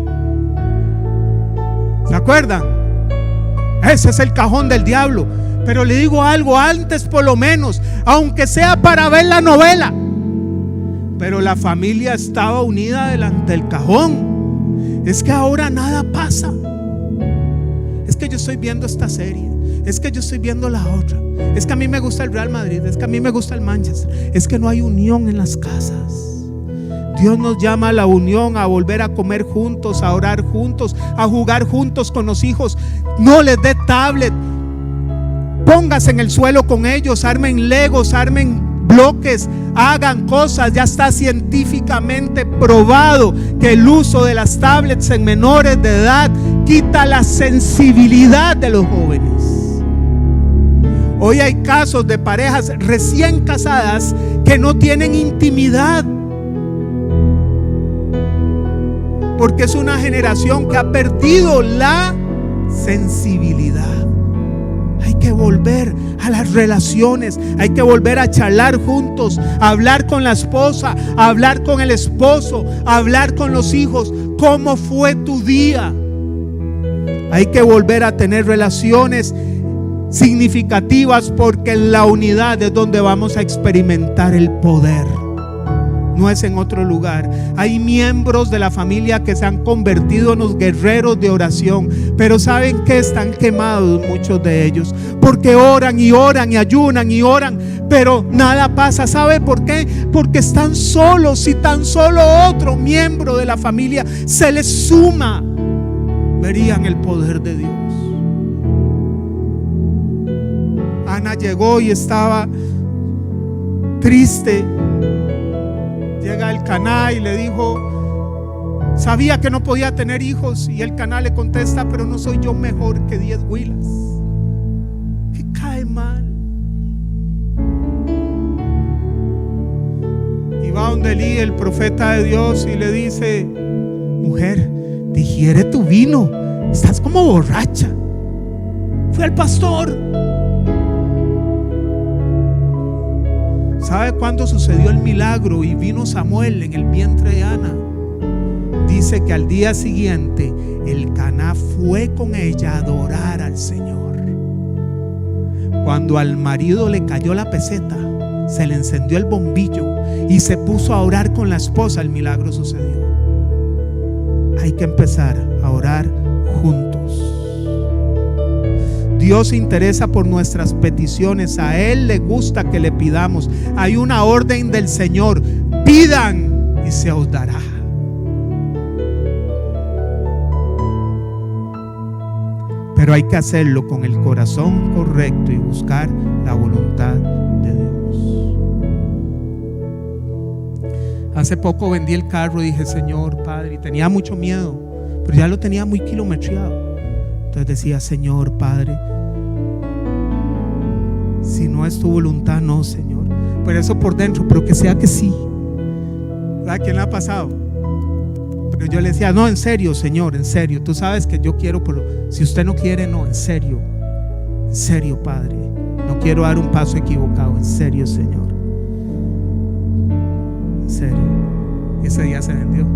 ¿Se acuerdan? Ese es el cajón del diablo. Pero le digo algo, antes por lo menos, aunque sea para ver la novela, pero la familia estaba unida delante del cajón. Es que ahora nada pasa. Es que yo estoy viendo esta serie, es que yo estoy viendo la otra, es que a mí me gusta el Real Madrid, es que a mí me gusta el Manchester. Es que no hay unión en las casas. Dios nos llama a la unión, a volver a comer juntos, a orar juntos, a jugar juntos con los hijos. No les dé tablet, póngase en el suelo con ellos, armen legos, armen bloques, hagan cosas. Ya está científicamente probado que el uso de las tablets en menores de edad quita la sensibilidad de los jóvenes. Hoy hay casos de parejas recién casadas que no tienen intimidad, porque es una generación que ha perdido la sensibilidad. Hay que volver a las relaciones, hay que volver a charlar juntos, a hablar con la esposa, a hablar con el esposo, a hablar con los hijos. ¿Cómo fue tu día? Hay que volver a tener relaciones significativas, porque en la unidad es donde vamos a experimentar el poder. No es en otro lugar. Hay miembros de la familia que se han convertido en los guerreros de oración, pero ¿saben qué? Están quemados muchos de ellos, porque oran y oran y ayunan y oran, pero nada pasa. ¿Sabe por qué? Porque están solos. Si tan solo otro miembro de la familia se les suma, verían el poder de Dios. Ana llegó y estaba triste. Llega el Caná y le dijo, sabía que no podía tener hijos, y el Caná le contesta, pero no soy yo mejor que 10 huilas. Que cae mal. Y va donde Elí, el profeta de Dios, y le dice, mujer, digiere tu vino, estás como borracha. Fue el pastor. ¿Sabe cuándo sucedió el milagro y vino Samuel en el vientre de Ana? Dice que al día siguiente el Caná fue con ella a adorar al Señor. Cuando al marido le cayó la peseta, se le encendió el bombillo y se puso a orar con la esposa, el milagro sucedió. Hay que empezar a orar juntos. Dios se interesa por nuestras peticiones. A Él le gusta que le pidamos. Hay una orden del Señor: pidan y se os dará. Pero hay que hacerlo con el corazón correcto y buscar la voluntad de Dios. Hace poco vendí el carro y dije, Señor, Padre, y tenía mucho miedo, pero ya lo tenía muy kilometriado. Entonces decía, Señor, Padre, si no es tu voluntad, no, Señor. Pero eso por dentro, pero que sea que sí. ¿A quién le ha pasado? Pero yo le decía, no, en serio, Señor, en serio. Tú sabes que yo quiero, pero si usted no quiere, no, en serio, Padre. No quiero dar un paso equivocado, en serio, Señor. En serio. Y ese día se vendió.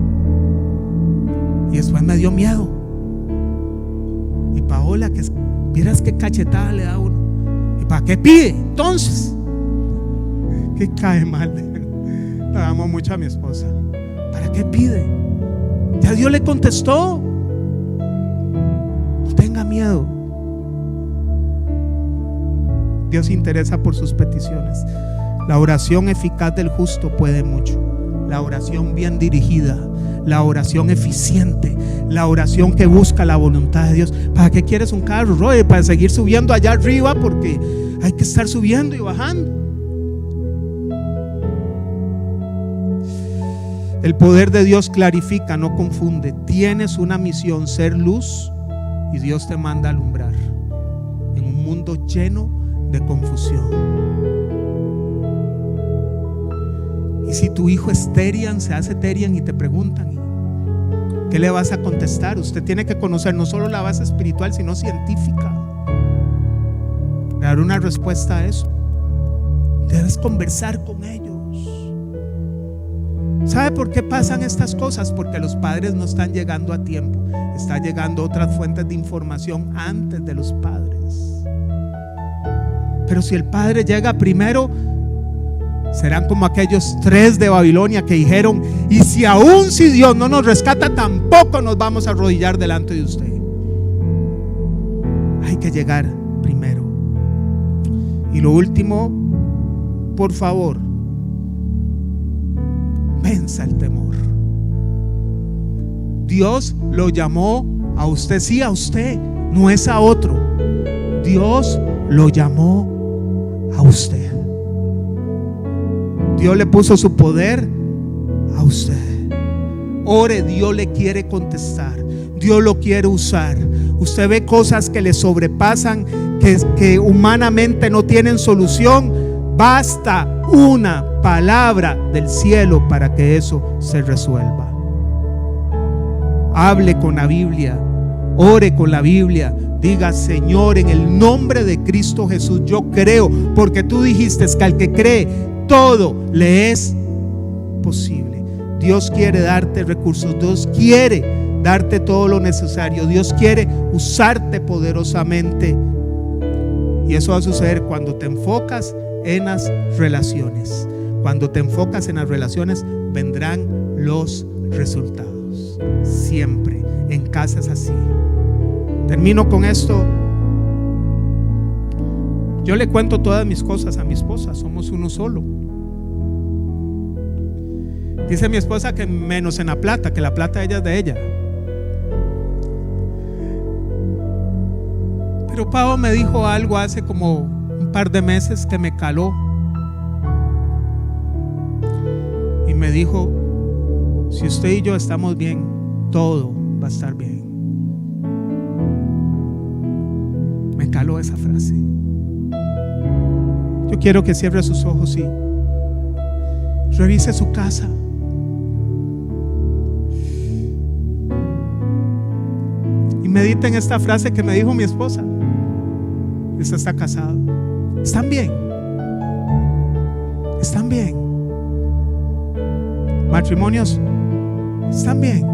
Y después me dio miedo. Y Paola, que vieras qué cachetada le da uno. ¿Y para qué pide? Entonces, que cae mal. La amo mucho a mi esposa. ¿Para qué pide? Ya Dios le contestó. No tenga miedo. Dios se interesa por sus peticiones. La oración eficaz del justo puede mucho. La oración bien dirigida, la oración eficiente, la oración que busca la voluntad de Dios. ¿Para qué quieres un carro, Roy? Para seguir subiendo allá arriba, porque hay que estar subiendo y bajando. El poder de Dios clarifica, no confunde. Tienes una misión, ser luz, y Dios te manda a alumbrar en un mundo lleno de confusión. Y si tu hijo es terian, se hace terian y te preguntan, ¿qué le vas a contestar? Usted tiene que conocer no solo la base espiritual, sino científica, dar una respuesta a eso. Debes conversar con ellos. ¿Sabe por qué pasan estas cosas? Porque los padres no están llegando a tiempo. Están llegando otras fuentes de información antes de los padres. Pero si el padre llega primero, serán como aquellos 3 de Babilonia que dijeron, y si Dios no nos rescata, tampoco nos vamos a arrodillar delante de usted. Hay que llegar primero. Y lo último, por favor, venza el temor. Dios lo llamó a usted, sí, a usted, no es a otro. Dios lo llamó a usted. Dios le puso su poder a usted. Ore, Dios le quiere contestar. Dios lo quiere usar. Usted ve cosas que le sobrepasan, que humanamente no tienen solución. Basta una palabra del cielo para que eso se resuelva. Hable con la Biblia, ore con la Biblia. Diga, Señor, en el nombre de Cristo Jesús, yo creo, porque tú dijiste que al que cree, todo le es posible. Dios quiere darte recursos. Dios quiere darte todo lo necesario. Dios quiere usarte poderosamente. Y eso va a suceder cuando te enfocas en las relaciones. Cuando te enfocas en las relaciones, vendrán los resultados. Siempre en casa es así. Termino con esto. Yo le cuento todas mis cosas a mi esposa. Somos uno solo. Dice mi esposa que menos en la plata, que la plata de ella es de ella. Pero Pau me dijo algo hace como un par de meses que me caló. Y me dijo: si usted y yo estamos bien, todo va a estar bien. Me caló esa frase. Yo quiero que cierre sus ojos y revise su casa. Y medite en esta frase que me dijo mi esposa. Usted está casado. ¿Están bien? ¿Están bien? Matrimonios, ¿están bien?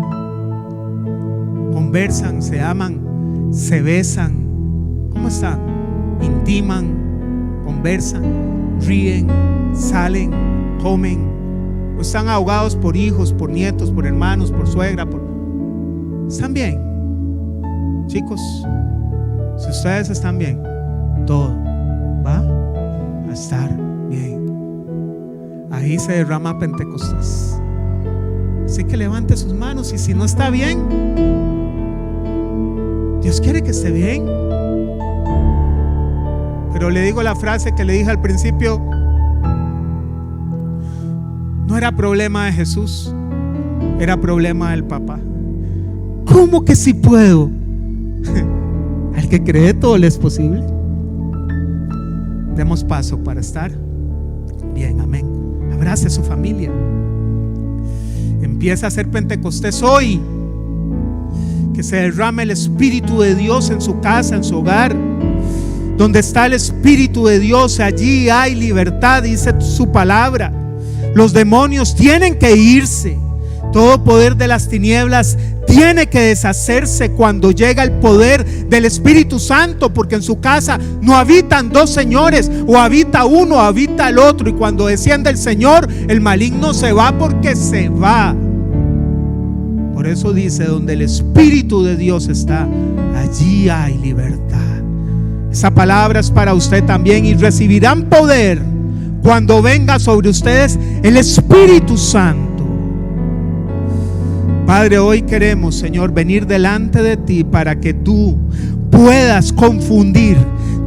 Conversan, se aman, se besan. ¿Cómo están? Intiman, conversan, ríen, salen, comen. ¿O están ahogados por hijos, por nietos, por hermanos, por suegra? ¿Están bien? Chicos, si ustedes están bien, todo va a estar bien. Ahí se derrama Pentecostés. Así que levante sus manos. Y si no está bien, Dios quiere que esté bien. Pero le digo la frase que le dije al principio: no era problema de Jesús, era problema del papá. ¿Cómo que si puedo? Al que cree todo le es posible. Demos paso para estar bien, amén. Abrace a su familia. Empieza a hacer Pentecostés hoy. Que se derrame el Espíritu de Dios en su casa, en su hogar. Donde está el Espíritu de Dios, allí hay libertad, dice su palabra. Los demonios tienen que irse. Todo poder de las tinieblas tiene que deshacerse cuando llega el poder del Espíritu Santo, porque en su casa no habitan dos señores, o habita uno o habita el otro. Y cuando desciende el Señor, el maligno se va, porque se va. Por eso dice: donde el Espíritu de Dios está, allí hay libertad. Esa palabra es para usted también. Y recibirán poder cuando venga sobre ustedes el Espíritu Santo. Padre, hoy queremos, Señor, venir delante de ti para que tú puedas confundir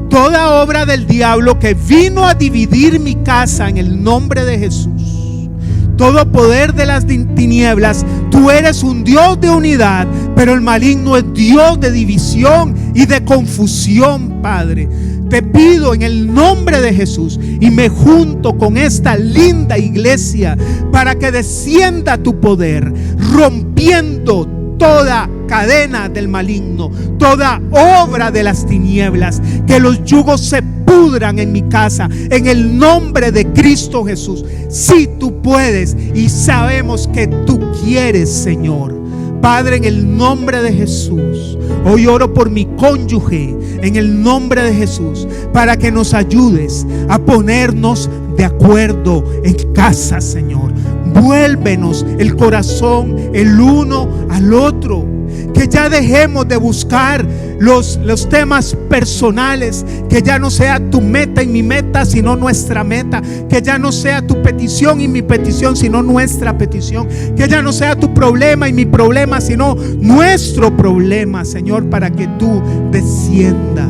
toda obra del diablo que vino a dividir mi casa en el nombre de Jesús. Todo poder de las tinieblas, tú eres un Dios de unidad, pero el maligno es Dios de división y de confusión, Padre. Te pido en el nombre de Jesús, y me junto con esta linda iglesia para que descienda tu poder, rompiendo toda cadena del maligno, toda obra de las tinieblas. Que los yugos se pudran en mi casa, en el nombre de Cristo Jesús. Si tú puedes, y sabemos que tú quieres, Señor. Padre, en el nombre de Jesús, hoy oro por mi cónyuge, en el nombre de Jesús, para que nos ayudes a ponernos de acuerdo en casa, Señor. Vuélvenos el corazón el uno al otro. Que ya dejemos de buscar los temas personales. Que ya no sea tu meta y mi meta, sino nuestra meta. Que ya no sea tu petición y mi petición, sino nuestra petición. Que ya no sea tu problema y mi problema, sino nuestro problema, Señor, para que tú desciendas.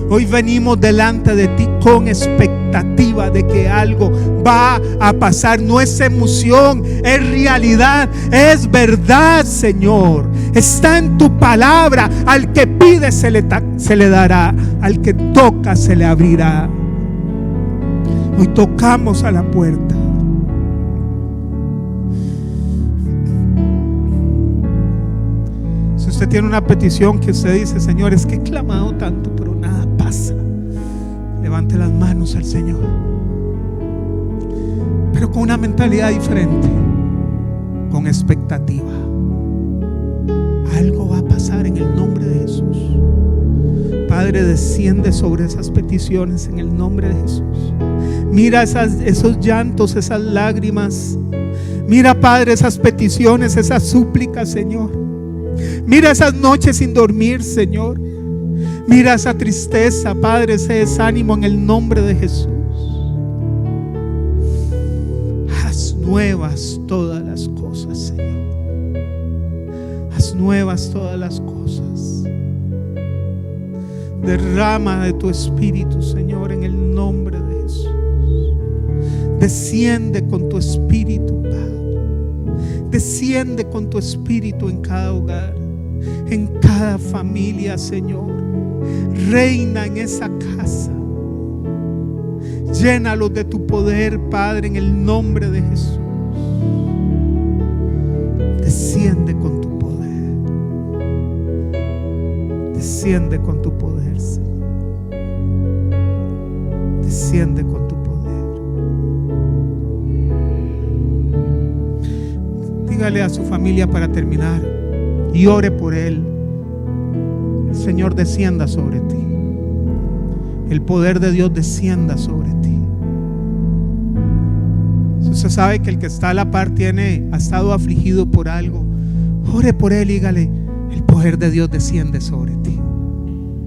Hoy venimos delante de ti con expectativa de que algo va a pasar. No es emoción, es realidad, es verdad, Señor. Está en tu palabra. Al que pide se le dará, al que toca se le abrirá. Hoy tocamos a la puerta. Si usted tiene una petición que usted dice: Señor, es que he clamado tanto, pero nada pasa, levante las manos al Señor, pero con una mentalidad diferente, con expectativa. Señor, en el nombre de Jesús. Padre, desciende sobre esas peticiones en el nombre de Jesús. Mira esos llantos, esas lágrimas. Mira, Padre, esas peticiones, esas súplicas, Señor. Mira esas noches sin dormir, Señor. Mira esa tristeza, Padre, ese desánimo en el nombre de Jesús. Haz nuevas todas las cosas, Señor. Haz nuevas todas las cosas. Derrama de tu espíritu, Señor, en el nombre de Jesús. Desciende con tu espíritu, Padre. Desciende con tu espíritu en cada hogar, en cada familia, Señor. Reina en esa casa. Llénalos de tu poder, Padre, en el nombre de Jesús. Desciende con tu poder. Desciende con tu poder, Señor. Desciende con tu poder. Dígale a su familia para terminar y ore por él. El Señor descienda sobre ti. El poder de Dios descienda sobre ti. Si usted sabe que el que está a la par ha estado afligido por algo, ore por él y dígale: el poder de Dios desciende sobre ti.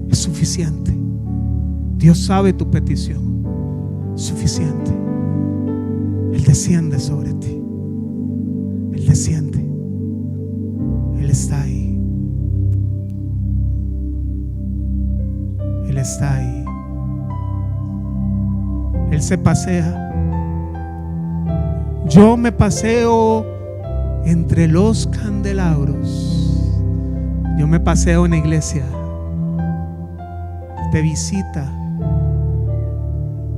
Es suficiente. Dios sabe tu petición. Suficiente. Él desciende sobre ti. Él desciende. Él está ahí. Él está ahí. Él se pasea. Yo me paseo entre los candelabros. Yo me paseo en la iglesia. Te visita.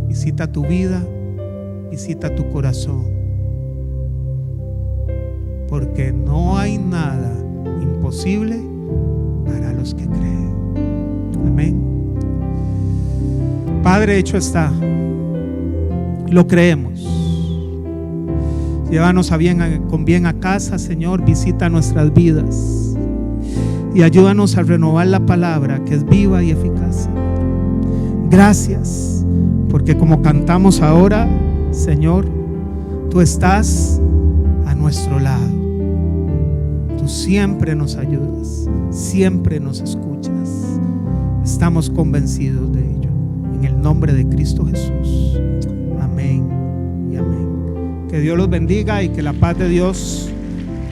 Visita tu vida. Visita tu corazón. Porque no hay nada imposible para los que creen. Amén. Padre, hecho está. Lo creemos. Llévanos con bien a casa, Señor. Visita nuestras vidas y ayúdanos a renovar la palabra que es viva y eficaz. Gracias, porque como cantamos ahora, Señor, tú estás a nuestro lado. Tú siempre nos ayudas, siempre nos escuchas. Estamos convencidos de ello. En el nombre de Cristo Jesús. Amén y amén. Que Dios los bendiga y que la paz de Dios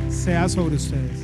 sea sobre ustedes.